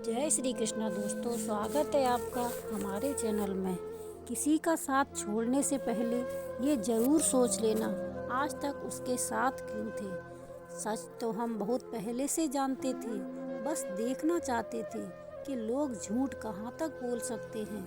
जय श्री कृष्णा दोस्तों, स्वागत है आपका हमारे चैनल में। किसी का साथ छोड़ने से पहले ये ज़रूर सोच लेना आज तक उसके साथ क्यों थे। सच तो हम बहुत पहले से जानते थे, बस देखना चाहते थे कि लोग झूठ कहाँ तक बोल सकते हैं।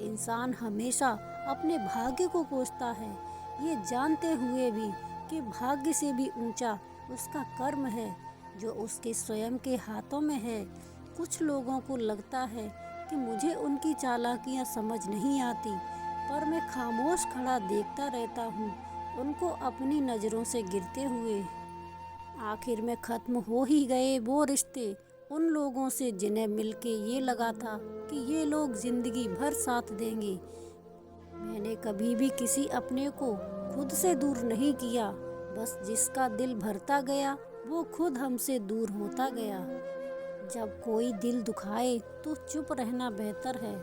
इंसान हमेशा अपने भाग्य को कोसता है, ये जानते हुए भी कि भाग्य से भी ऊंचा उसका कर्म है जो उसके स्वयं के हाथों में है। कुछ लोगों को लगता है कि मुझे उनकी चालाकियां समझ नहीं आती, पर मैं खामोश खड़ा देखता रहता हूँ उनको अपनी नज़रों से गिरते हुए। आखिर में ख़त्म हो ही गए वो रिश्ते उन लोगों से जिन्हें मिलके ये लगा था कि ये लोग ज़िंदगी भर साथ देंगे। मैंने कभी भी किसी अपने को खुद से दूर नहीं किया, बस जिसका दिल भरता गया वो खुद हमसे दूर होता गया। जब कोई दिल दुखाए तो चुप रहना बेहतर है,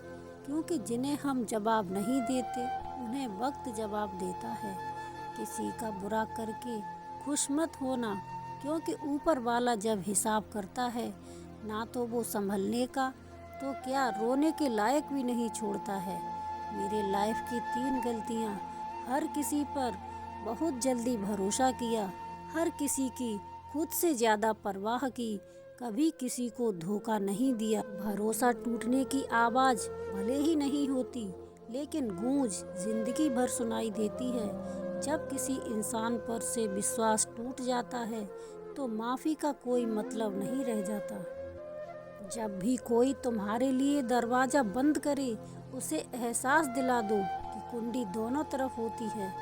क्योंकि जिन्हें हम जवाब नहीं देते उन्हें वक्त जवाब देता है। किसी का बुरा करके खुश मत होना, क्योंकि ऊपर वाला जब हिसाब करता है ना तो वो संभलने का तो क्या रोने के लायक भी नहीं छोड़ता है। मेरे लाइफ की 3 गलतियाँ। हर किसी पर बहुत जल्दी भरोसा किया, हर किसी की खुद से ज़्यादा परवाह की, कभी किसी को धोखा नहीं दिया। भरोसा टूटने की आवाज़ भले ही नहीं होती, लेकिन गूंज जिंदगी भर सुनाई देती है। जब किसी इंसान पर से विश्वास टूट जाता है तो माफ़ी का कोई मतलब नहीं रह जाता। जब भी कोई तुम्हारे लिए दरवाज़ा बंद करे, उसे एहसास दिला दो कि कुंडी दोनों तरफ होती है।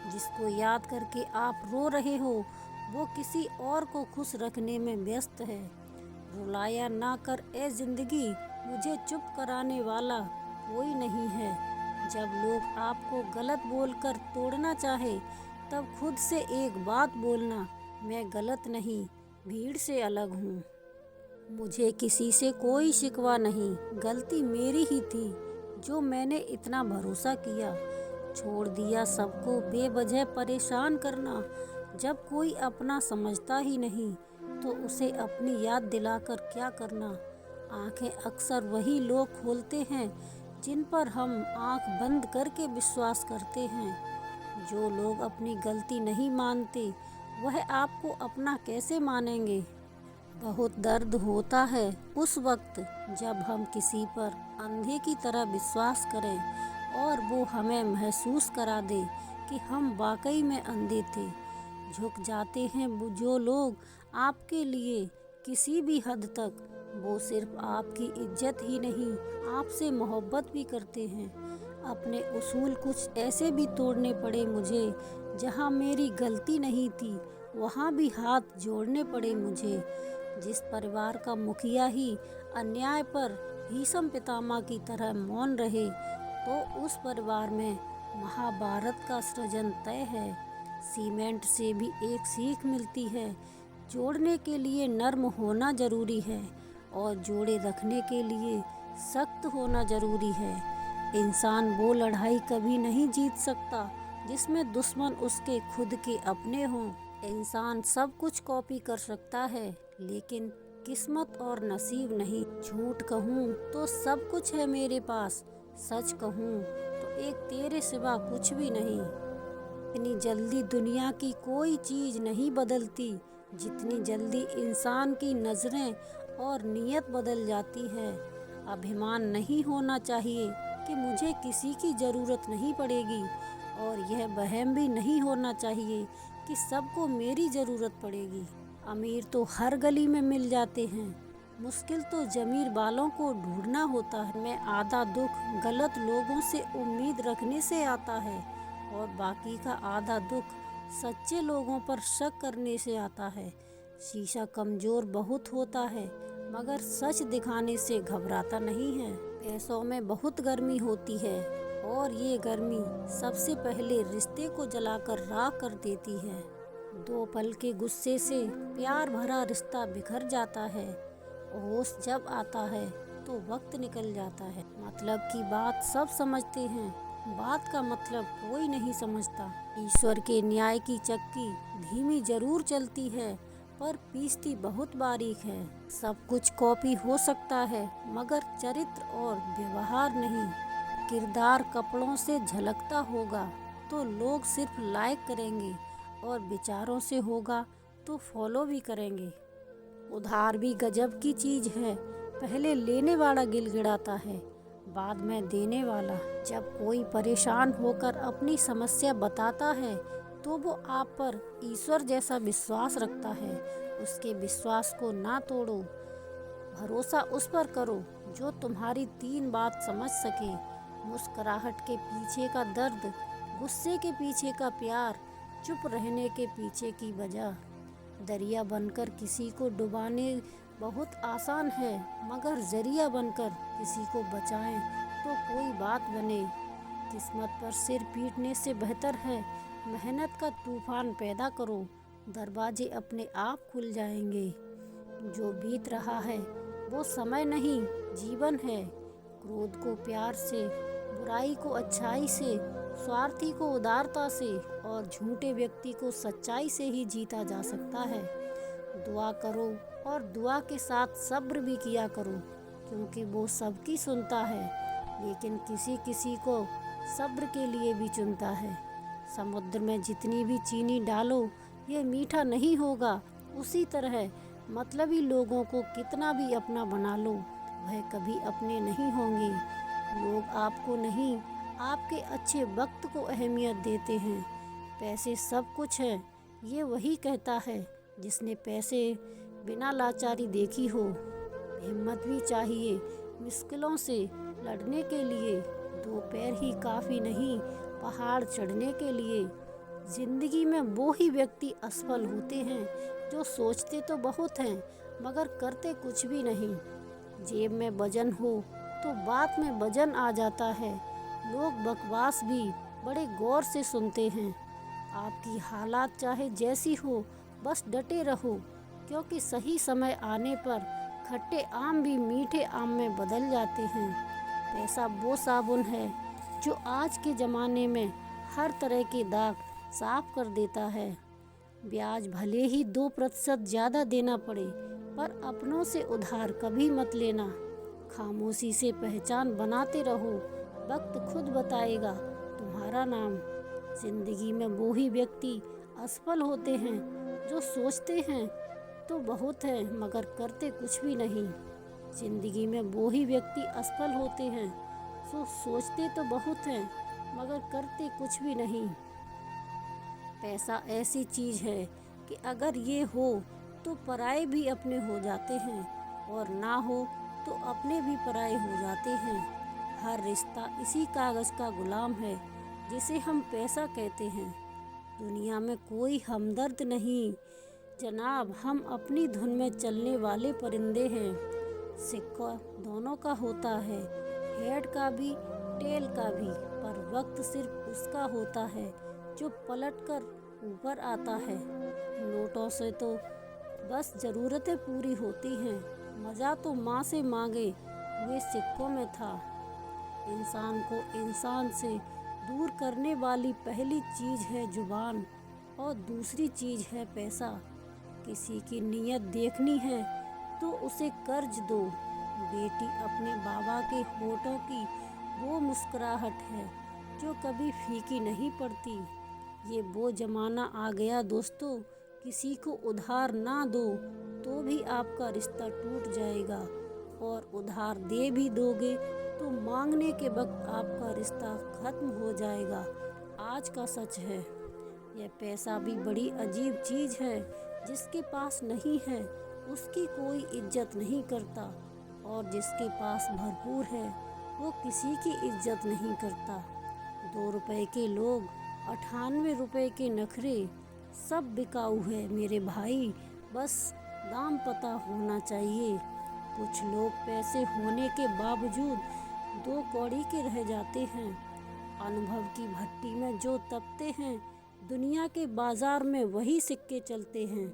जिसको याद करके आप रो रहे हो वो किसी और को खुश रखने में व्यस्त है। रुलाया ना कर ए जिंदगी, मुझे चुप कराने वाला कोई नहीं है। जब लोग आपको गलत बोलकर तोड़ना चाहे तब खुद से एक बात बोलना, मैं गलत नहीं, भीड़ से अलग हूँ। मुझे किसी से कोई शिकवा नहीं, गलती मेरी ही थी जो मैंने इतना भरोसा किया। छोड़ दिया सबको बेवजह परेशान करना। जब कोई अपना समझता ही नहीं तो उसे अपनी याद दिलाकर क्या करना। आंखें अक्सर वही लोग खोलते हैं जिन पर हम आंख बंद करके विश्वास करते हैं। जो लोग अपनी गलती नहीं मानते वह आपको अपना कैसे मानेंगे। बहुत दर्द होता है उस वक्त जब हम किसी पर अंधे की तरह विश्वास करें और वो हमें महसूस करा दे कि हम वाकई में अंधे थे। झुक जाते हैं वो जो लोग आपके लिए किसी भी हद तक, वो सिर्फ आपकी इज्जत ही नहीं आपसे मोहब्बत भी करते हैं। अपने उसूल कुछ ऐसे भी तोड़ने पड़े मुझे, जहाँ मेरी गलती नहीं थी वहाँ भी हाथ जोड़ने पड़े मुझे। जिस परिवार का मुखिया ही अन्याय पर भीष्म पितामह की तरह मौन रहे तो उस परिवार में महाभारत का सृजन तय है। सीमेंट से भी एक सीख मिलती है, जोड़ने के लिए नर्म होना जरूरी है और जोड़े रखने के लिए सख्त होना जरूरी है। इंसान वो लड़ाई कभी नहीं जीत सकता जिसमें दुश्मन उसके खुद के अपने हों। इंसान सब कुछ कॉपी कर सकता है, लेकिन किस्मत और नसीब नहीं। झूठ कहूँ तो सब कुछ है मेरे पास, सच कहूँ तो एक तेरे सिवा कुछ भी नहीं। इतनी जल्दी दुनिया की कोई चीज़ नहीं बदलती जितनी जल्दी इंसान की नज़रें और नीयत बदल जाती है। अभिमान नहीं होना चाहिए कि मुझे किसी की ज़रूरत नहीं पड़ेगी, और यह वहम भी नहीं होना चाहिए कि सबको मेरी ज़रूरत पड़ेगी। अमीर तो हर गली में मिल जाते हैं, मुश्किल तो ज़मीर वालों को ढूंढना होता है। मैं आधा दुख गलत लोगों से उम्मीद रखने से आता है और बाकी का आधा दुख सच्चे लोगों पर शक करने से आता है। शीशा कमज़ोर बहुत होता है मगर सच दिखाने से घबराता नहीं है। पैसों में बहुत गर्मी होती है और ये गर्मी सबसे पहले रिश्ते को जलाकर राख कर देती है। 2 पल के गुस्से से प्यार भरा रिश्ता बिखर जाता है। होश जब आता है तो वक्त निकल जाता है। मतलब की बात सब समझते हैं, बात का मतलब कोई नहीं समझता। ईश्वर के न्याय की चक्की धीमी जरूर चलती है, पर पीसती बहुत बारीक है। सब कुछ कॉपी हो सकता है मगर चरित्र और व्यवहार नहीं। किरदार कपड़ों से झलकता होगा तो लोग सिर्फ लाइक करेंगे और विचारों से होगा तो फॉलो भी करेंगे। उधार भी गजब की चीज है। पहले लेने वाला गिड़गिड़ाता है, बाद में देने वाला। जब कोई परेशान होकर अपनी समस्या बताता है तो वो आप पर ईश्वर जैसा विश्वास रखता है। उसके विश्वास को ना तोड़ो। भरोसा उस पर करो जो तुम्हारी 3 बात समझ सके। मुस्कुराहट के पीछे का दर्द, गुस्से के पीछे का प्यार, चुप रहने के पीछे की वजह। दरिया बनकर किसी को डुबाने बहुत आसान है मगर जरिया बनकर किसी को बचाएं तो कोई बात बने। किस्मत पर सिर पीटने से बेहतर है मेहनत का तूफान पैदा करो। दरवाजे अपने आप खुल जाएंगे। जो बीत रहा है वो समय नहीं, जीवन है। क्रोध को प्यार से, बुराई को अच्छाई से, स्वार्थी को उदारता से और झूठे व्यक्ति को सच्चाई से ही जीता जा सकता है। दुआ करो और दुआ के साथ सब्र भी किया करो क्योंकि वो सबकी सुनता है लेकिन किसी किसी को सब्र के लिए भी चुनता है। समुद्र में जितनी भी चीनी डालो ये मीठा नहीं होगा। उसी तरह मतलबी लोगों को कितना भी अपना बना लो वह कभी अपने नहीं होंगे। लोग आपको नहीं, आपके अच्छे वक्त को अहमियत देते हैं। पैसे सब कुछ है ये वही कहता है जिसने पैसे बिना लाचारी देखी हो। हिम्मत भी चाहिए मुश्किलों से लड़ने के लिए। 2 पैर ही काफ़ी नहीं पहाड़ चढ़ने के लिए। जिंदगी में वो ही व्यक्ति असफल होते हैं जो सोचते तो बहुत हैं मगर करते कुछ भी नहीं। जेब में वजन हो तो बात में वजन आ जाता है। लोग बकवास भी बड़े गौर से सुनते हैं। आपकी हालात चाहे जैसी हो बस डटे रहो क्योंकि सही समय आने पर खट्टे आम भी मीठे आम में बदल जाते हैं। पैसा वो साबुन है जो आज के ज़माने में हर तरह के दाग साफ कर देता है। ब्याज भले ही 2% ज़्यादा देना पड़े पर अपनों से उधार कभी मत लेना। खामोशी से पहचान बनाते रहो, वक्त खुद बताएगा तुम्हारा नाम। जिंदगी में वो ही व्यक्ति असफल होते हैं जो सोचते हैं तो बहुत है मगर करते कुछ भी नहीं। जिंदगी में वो ही व्यक्ति असफल होते हैं जो सोचते तो बहुत हैं मगर करते कुछ भी नहीं। पैसा ऐसी चीज़ है कि अगर ये हो तो पराये भी अपने हो जाते हैं और ना हो तो अपने भी पराये हो जाते हैं। हर रिश्ता इसी कागज़ का गुलाम है जिसे हम पैसा कहते हैं। दुनिया में कोई हमदर्द नहीं जनाब, हम अपनी धुन में चलने वाले परिंदे हैं। सिक्का दोनों का होता है, हेड का भी टेल का भी, पर वक्त सिर्फ उसका होता है जो पलटकर ऊपर आता है। नोटों से तो बस ज़रूरतें पूरी होती हैं, मज़ा तो माँ से मांगे हुए सिक्कों में था। इंसान को इंसान से दूर करने वाली पहली चीज़ है जुबान और दूसरी चीज़ है पैसा। किसी की नीयत देखनी है तो उसे कर्ज दो। बेटी अपने बाबा के होठों की वो मुस्कुराहट है जो कभी फीकी नहीं पड़ती। ये वो ज़माना आ गया दोस्तों, किसी को उधार ना दो तो भी आपका रिश्ता टूट जाएगा और उधार दे भी दोगे तो मांगने के वक्त आपका रिश्ता ख़त्म हो जाएगा। आज का सच है। यह पैसा भी बड़ी अजीब चीज़ है। जिसके पास नहीं है उसकी कोई इज्जत नहीं करता और जिसके पास भरपूर है वो किसी की इज्जत नहीं करता। 2 रुपए के लोग, 98 रुपए के नखरे, सब बिकाऊ है मेरे भाई, बस दाम पता होना चाहिए। कुछ लोग पैसे होने के बावजूद 2 कौड़ी के रह जाते हैं। अनुभव की भट्टी में जो तपते हैं, दुनिया के बाजार में वही सिक्के चलते हैं।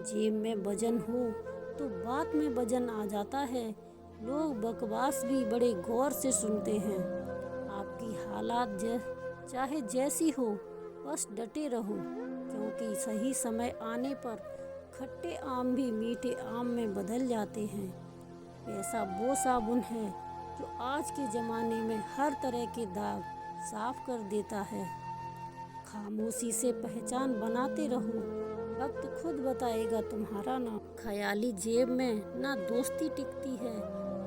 जेब में वजन हो तो बात में वजन आ जाता है। लोग बकवास भी बड़े गौर से सुनते हैं। आपकी हालात चाहे जैसी हो बस डटे रहो क्योंकि सही समय आने पर खट्टे आम भी मीठे आम में बदल जाते हैं। पैसा वो साबुन है जो आज के ज़माने में हर तरह के दाग साफ कर देता है। खामोशी से पहचान बनाते रहो, वक्त खुद बताएगा तुम्हारा नाम। ख्याली जेब में ना दोस्ती टिकती है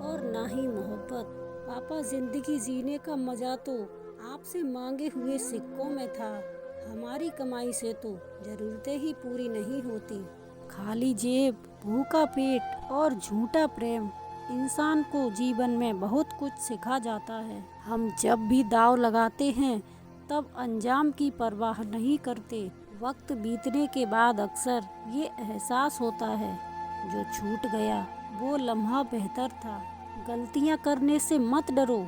और ना ही मोहब्बत। पापा, जिंदगी जीने का मजा तो आपसे मांगे हुए सिक्कों में था। हमारी कमाई से तो जरूरतें ही पूरी नहीं होती। खाली जेब, भूखा पेट और झूठा प्रेम इंसान को जीवन में बहुत कुछ सिखा जाता है। हम जब भी दांव लगाते हैं तब अंजाम की परवाह नहीं करते। वक्त बीतने के बाद अक्सर ये एहसास होता है, जो छूट गया वो लम्हा बेहतर था। गलतियां करने से मत डरो,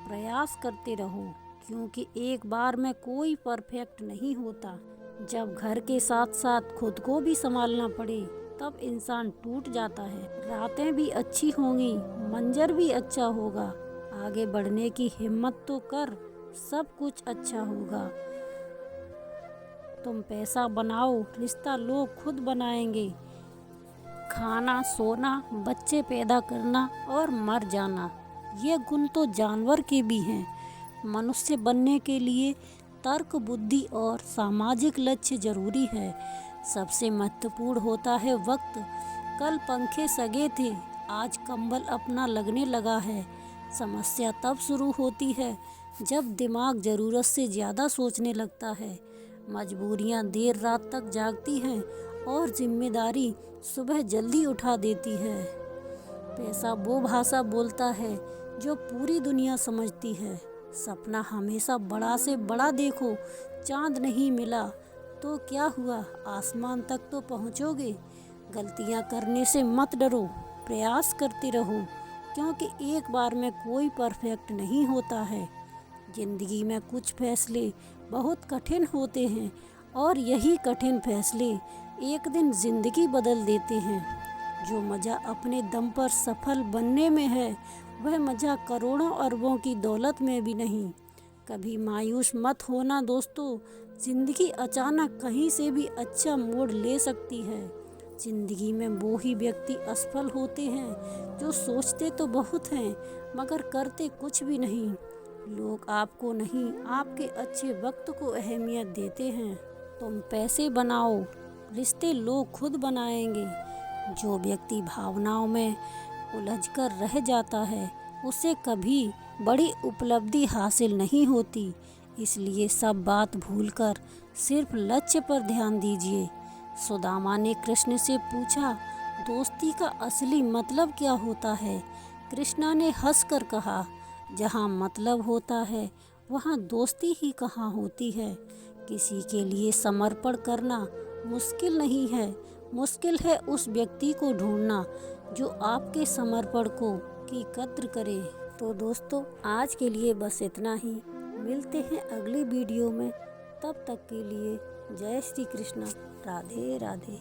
प्रयास करते रहो, क्योंकि एक बार में कोई परफेक्ट नहीं होता। जब घर के साथ साथ खुद को भी संभालना पड़े तब इंसान टूट जाता है। रातें भी अच्छी होंगी, मंजर भी अच्छा होगा। आगे बढ़ने की हिम्मत तो कर, सब कुछ अच्छा होगा। तुम पैसा बनाओ, रिश्ता लोग खुद बनाएंगे। खाना, सोना, बच्चे पैदा करना और मर जाना, ये गुण तो जानवर के भी हैं। मनुष्य बनने के लिए तर्क, बुद्धि और सामाजिक लक्ष्य जरूरी है। सबसे महत्वपूर्ण होता है वक्त। कल पंखे सगे थे, आज कंबल अपना लगने लगा है। समस्या तब शुरू होती है जब दिमाग ज़रूरत से ज़्यादा सोचने लगता है। मजबूरियां देर रात तक जागती हैं और जिम्मेदारी सुबह जल्दी उठा देती है। पैसा वो भाषा बोलता है जो पूरी दुनिया समझती है। सपना हमेशा बड़ा से बड़ा देखो। चांद नहीं मिला तो क्या हुआ, आसमान तक तो पहुँचोगे। गलतियाँ करने से मत डरो, प्रयास करते रहो, क्योंकि एक बार में कोई परफेक्ट नहीं होता है। जिंदगी में कुछ फैसले बहुत कठिन होते हैं और यही कठिन फैसले एक दिन जिंदगी बदल देते हैं। जो मज़ा अपने दम पर सफल बनने में है, वह मज़ा करोड़ों अरबों की दौलत में भी नहीं। कभी मायूस मत होना दोस्तों, जिंदगी अचानक कहीं से भी अच्छा मोड़ ले सकती है। जिंदगी में वो ही व्यक्ति असफल होते हैं जो सोचते तो बहुत हैं मगर करते कुछ भी नहीं। लोग आपको नहीं, आपके अच्छे वक्त को अहमियत देते हैं। तुम पैसे बनाओ, रिश्ते लोग खुद बनाएंगे। जो व्यक्ति भावनाओं में उलझकर रह जाता है, उसे कभी बड़ी उपलब्धि हासिल नहीं होती। इसलिए सब बात भूलकर सिर्फ लक्ष्य पर ध्यान दीजिए। सुदामा ने कृष्ण से पूछा, दोस्ती का असली मतलब क्या होता है? कृष्णा ने हंसकर कहा, जहाँ मतलब होता है वहाँ दोस्ती ही कहाँ होती है। किसी के लिए समर्पण करना मुश्किल नहीं है, मुश्किल है उस व्यक्ति को ढूंढना जो आपके समर्पण को की कद्र करे। तो दोस्तों, आज के लिए बस इतना ही। मिलते हैं अगली वीडियो में। तब तक के लिए जय श्री कृष्ण, राधे राधे।